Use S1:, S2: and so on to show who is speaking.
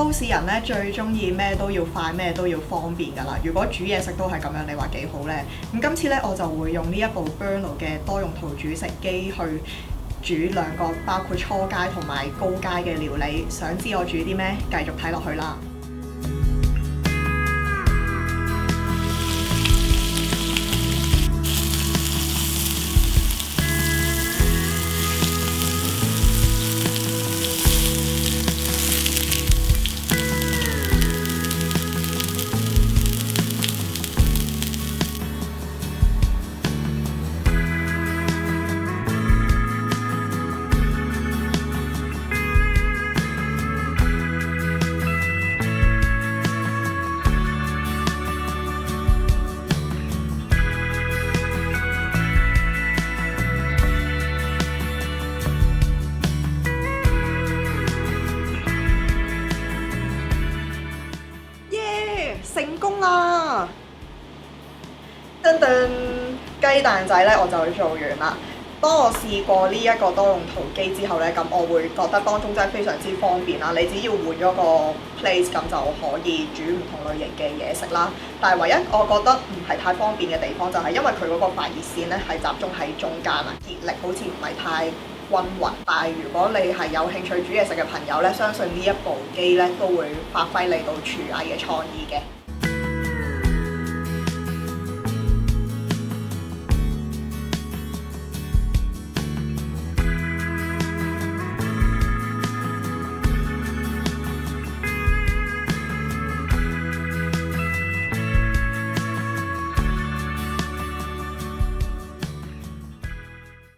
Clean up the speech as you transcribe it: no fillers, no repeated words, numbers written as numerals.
S1: 都市人咧最中意咩都要快，咩都要方便㗎啦。如果煮嘢食都係咁樣，你話幾好呢？咁今次咧我就會用呢一部 Berno 嘅多用途煮食機去煮兩個包括初階同埋高階嘅料理。想知我煮啲咩？繼續睇落去啦。成功啦！噔噔，雞蛋仔咧我就做完啦。當我試過呢一個多用途機之後咧，咁我會覺得當中真係非常之方便啦。你只要換咗個 place 咁就可以煮唔同類型嘅嘢食啦。但係唯一我覺得唔係太方便嘅地方就係因為佢嗰個發熱線咧係集中喺中間啊，熱力好似唔係太均勻。但係如果你係有興趣煮嘢食嘅朋友咧，相信呢一部機咧都會發揮你到廚藝嘅創意嘅。